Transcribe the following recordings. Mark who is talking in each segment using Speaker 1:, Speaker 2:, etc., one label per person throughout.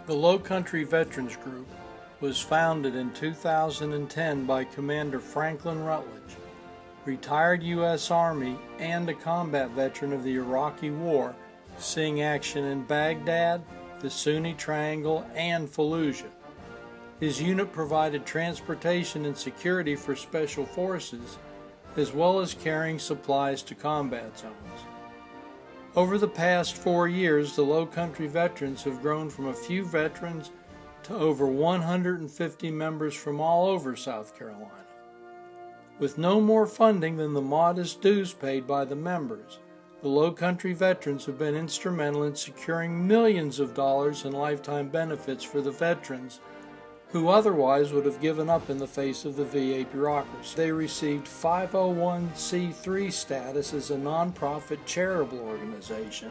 Speaker 1: The Low Country Veterans Group was founded in 2010 by Commander Franklin Rutledge, retired U.S. Army and a combat veteran of the Iraqi War, seeing action in Baghdad, the Sunni Triangle, and Fallujah. His unit provided transportation and security for special forces, as well as carrying supplies to combat zones. Over the past 4 years, the Low Country veterans have grown from a few veterans to over 150 members from all over South Carolina. With no more funding than the modest dues paid by the members, the Low Country veterans have been instrumental in securing millions of dollars in lifetime benefits for the veterans who otherwise would have given up in the face of the VA bureaucracy. They received 501c3 status as a nonprofit charitable organization,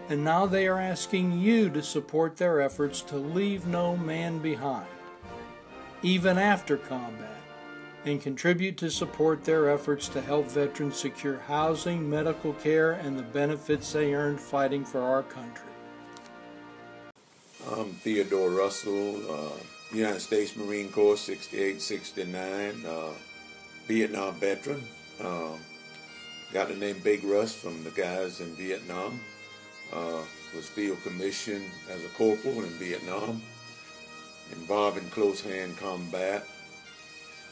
Speaker 1: and now they are asking you to support their efforts to leave no man behind, even after combat, and contribute to support their efforts to help veterans secure housing, medical care, and the benefits they earned fighting for our country.
Speaker 2: I'm Theodore Russell, United States Marine Corps, 68-69, Vietnam veteran. Got the name Big Russ from the guys in Vietnam. Was field commissioned as a corporal in Vietnam, involved in close-hand combat,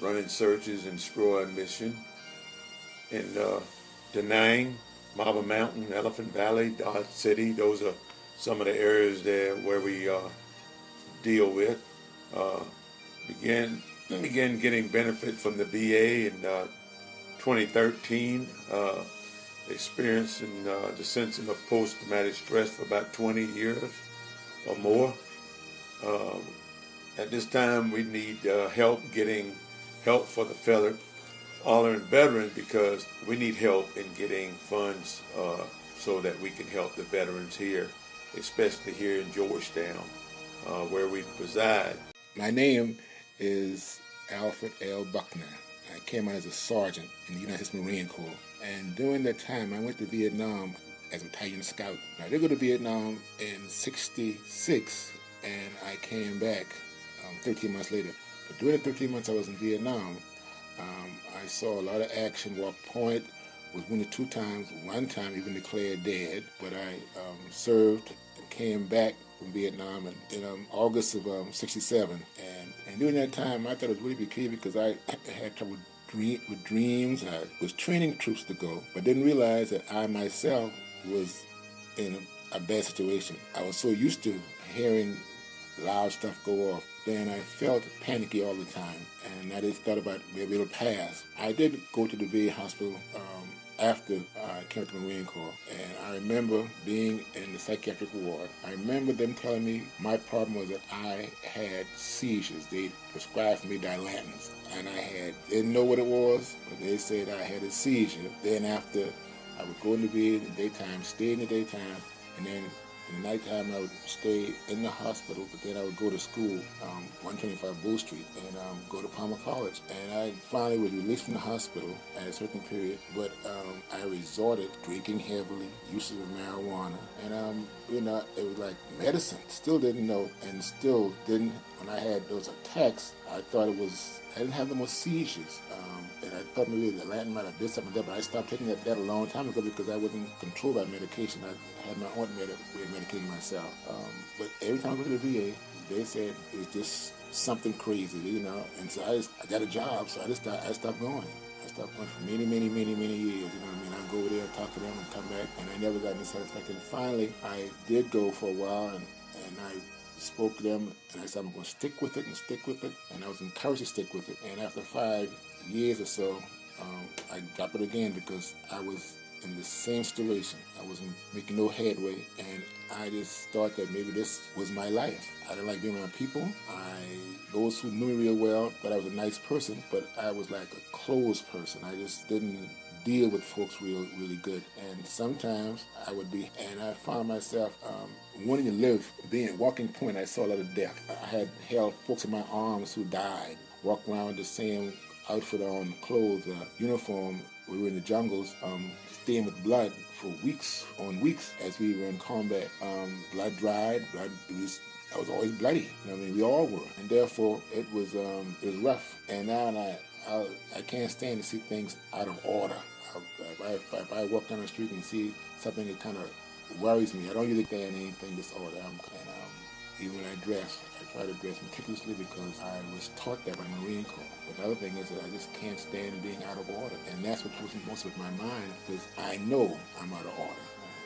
Speaker 2: running searches in Stroy Mission, in Da Nang, Marble Mountain, Elephant Valley, Dodge City. Those are some of the areas there where we deal with. Began getting benefit from the VA in 2013. Experiencing the symptom of post-traumatic stress for about 20 years or more. At this time, we need getting help for the fallen veterans, because we need help in getting funds so that we can help the veterans here, especially here in Georgetown, where we reside.
Speaker 3: My name is Alfred L. Buckner. I came out as a sergeant in the United States Marine Corps. And during that time, I went to Vietnam as a battalion scout. I did go to Vietnam in '66, and I came back 13 months later. But during the 13 months I was in Vietnam, I saw a lot of action. Walk Point, was wounded 2 times, 1 time even declared dead. But I served and came back from Vietnam in August of '67. And during that time, I thought it was really peculiar because I had trouble with dreams. I was training troops to go, but didn't realize that I myself was in a bad situation. I was so used to hearing loud stuff go off. Then I felt panicky all the time, and I just thought about maybe it'll pass. I did go to the VA hospital after I came to the Marine Corps, and I remember being in the psychiatric ward. I remember them telling me my problem was that I had seizures. They prescribed for me Dilantins, and I didn't know what it was, but they said I had a seizure. Then after, I would go in the VA in the daytime, stay in the daytime, and then in the nighttime I would stay in the hospital, but then I would go to school, 125 Bull Street, and go to Palmer College. And I finally was released from the hospital at a certain period, but I resorted drinking heavily, use of marijuana, and it was like medicine. Still didn't know, and still didn't. When I had those attacks, I thought I didn't have no more seizures. And I thought maybe the Latin might have did something like that, but I stopped taking that a long time ago because I wasn't controlled by medication. I had my own way of medicating myself. But every time I go to the VA, they said it's just something crazy, And so I got a job, so I stopped going. I stopped going for many, many, many, many years. You know what I mean? I'd go over there, talk to them, and come back, and I never got any satisfaction. Finally, I did go for a while, and I spoke to them, and I said I'm going to stick with it, and I was encouraged to stick with it. And after 5 years or so, I dropped it again because I was in the same situation. I wasn't making no headway, and I just thought that maybe this was my life. I didn't like being around people. Those who knew me real well thought I was a nice person, but I was like a closed person. I just didn't deal with folks really good. And sometimes I would be, and I found myself wanting to live. Being at Walking Point, I saw a lot of death. I had held folks in my arms who died, walked around with the same outfit on, clothes, uniform, we were in the jungles, stained with blood for weeks on weeks as we were in combat. Blood dried, I was always bloody. You know what I mean? We all were, and therefore it was rough. And now I can't stand to see things out of order. If I walk down the street and see something that kind of worries me, I don't usually stand anything disorder. Even when I dress, I try to dress meticulously because I was taught that by the Marine Corps. But the other thing is that I just can't stand being out of order. And that's what pushes most of my mind, because I know I'm out of order.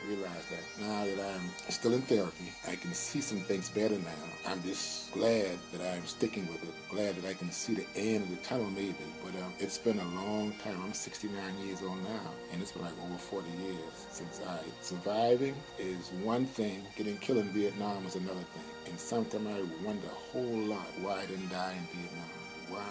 Speaker 3: I realize that now that I'm still in therapy, I can see some things better now. I'm just glad that I'm sticking with it, glad that I can see the end of the tunnel maybe. But it's been a long time. I'm 69 years old now, and it's been like over 40 years since surviving is one thing, getting killed in Vietnam is another thing. And sometimes I wonder a whole lot why I didn't die in Vietnam, why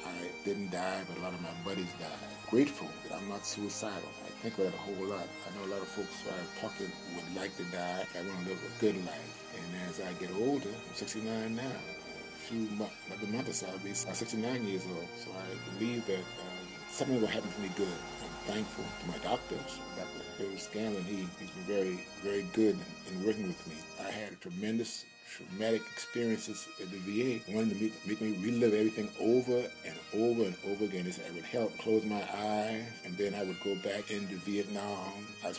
Speaker 3: I didn't die, but a lot of my buddies died. Grateful that I'm not suicidal. I think about it a whole lot. I know a lot of folks who I'm talking would like to die. I want to live a good life. And as I get older, I'm 69 now. Another month or so, I'll be 69 years old. So I believe that something will happen for me good. I'm thankful to my doctors, Dr. Harry Scanlon. He's been very, very good in working with me. I had traumatic experiences at the VA. I wanted to make me relive everything over and over and over again. I would help close my eyes, and then I would go back into Vietnam. I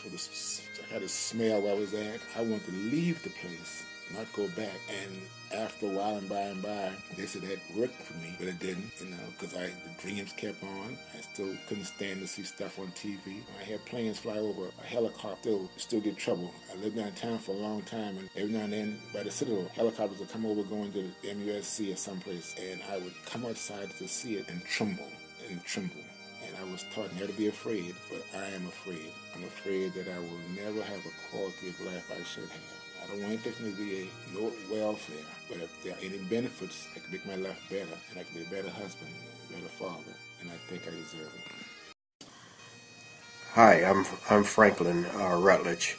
Speaker 3: had a smell where I was at. I wanted to leave the place, not go back. And after a while and by, they said that worked for me, but it didn't, because the dreams kept on. I still couldn't stand to see stuff on TV. I had planes fly over, a helicopter, still get trouble. I lived downtown for a long time, and every now and then, by the Citadel, helicopters would come over going to the MUSC or someplace, and I would come outside to see it and tremble. And I was taught never to be afraid, but I am afraid. I'm afraid that I will never have a quality of life I should have. I don't want anything from the VA, no welfare, but if there are any benefits that can make my life better, and I can be a better husband, a better father, and I think I deserve it.
Speaker 4: Hi, I'm Franklin Rutledge,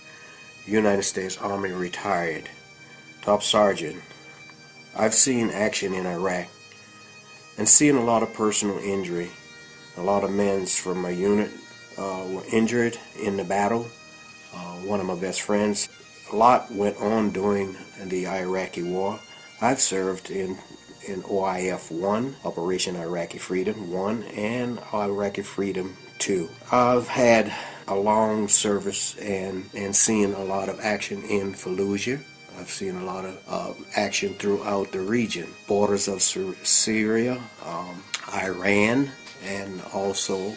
Speaker 4: United States Army retired, top sergeant. I've seen action in Iraq and seen a lot of personal injury. A lot of men from my unit were injured in the battle. One of my best friends. A lot went on during the Iraqi war. I've served in OIF 1, Operation Iraqi Freedom 1, and Iraqi Freedom 2. I've had a long service and seen a lot of action in Fallujah. I've seen a lot of action throughout the region, borders of Syria, Iran, and also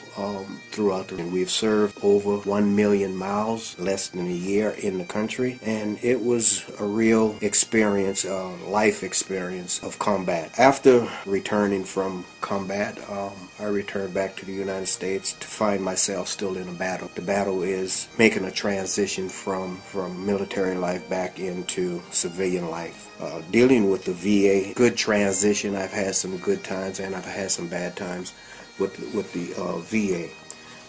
Speaker 4: throughout the region. We've served over 1 million miles, less than a year in the country, and it was a real experience, a life experience of combat. After returning from combat, I returned back to the United States to find myself still in a battle. The battle is making a transition from military life back into civilian life. Dealing with the VA, good transition. I've had some good times and I've had some bad times with the VA,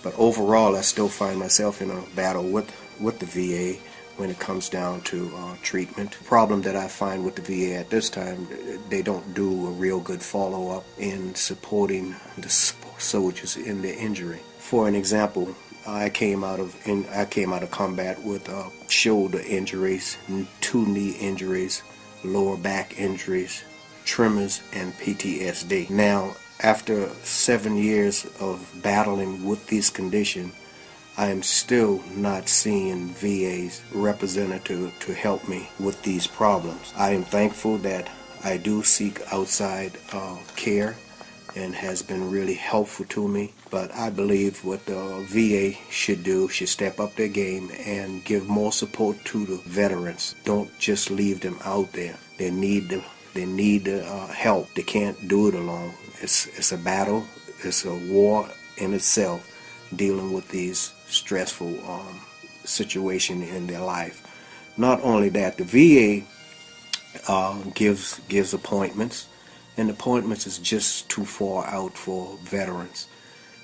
Speaker 4: but overall I still find myself in a battle with the VA when it comes down to treatment. The problem that I find with the VA at this time, they don't do a real good follow-up in supporting the soldiers in their injury. For an example, I came out of combat with shoulder injuries, 2 knee injuries, lower back injuries, tremors, and PTSD. Now, after 7 years of battling with these conditions, I am still not seeing VA's representative to help me with these problems. I am thankful that I do seek outside care and has been really helpful to me, but I believe what the VA should do, should step up their game and give more support to the veterans. Don't just leave them out there. They need help. They can't do it alone. It's a battle. It's a war in itself, dealing with these stressful situations in their life. Not only that, the VA gives appointments, and appointments is just too far out for veterans.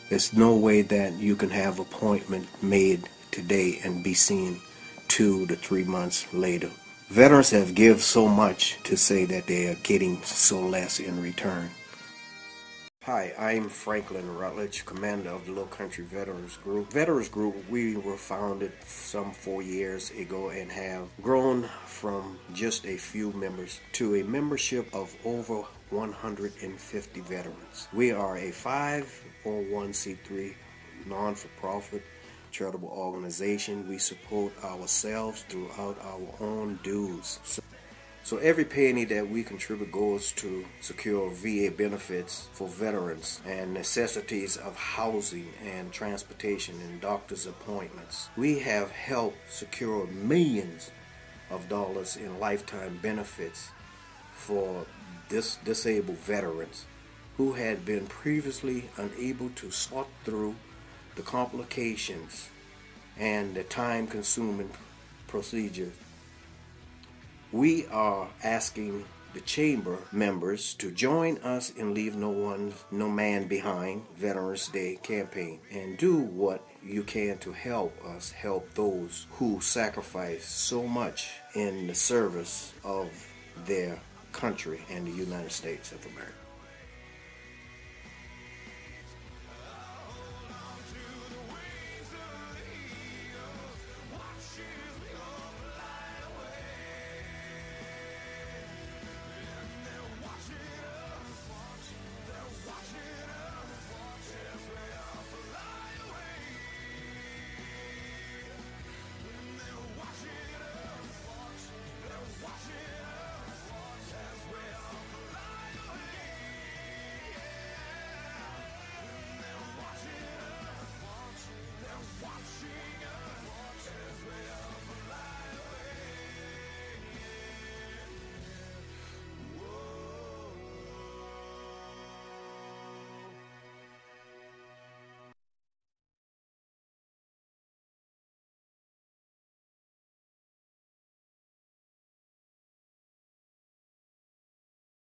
Speaker 4: There's no way that you can have appointment made today and be seen 2 to 3 months later. Veterans have given so much to say that they are getting so less in return. Hi, I'm Franklin Rutledge, commander of the Low Country Veterans Group. Veterans Group, we were founded some 4 years ago and have grown from just a few members to a membership of over 150 veterans. We are a 501c3 non-for-profit charitable organization. We support ourselves throughout our own dues. So every penny that we contribute goes to secure VA benefits for veterans and necessities of housing and transportation and doctor's appointments. We have helped secure millions of dollars in lifetime benefits for disabled veterans who had been previously unable to sort through the complications and the time-consuming procedures. We are asking the chamber members to join us in Leave No Man Behind Veterans Day campaign and do what you can to help us help those who sacrifice so much in the service of their country and the United States of America.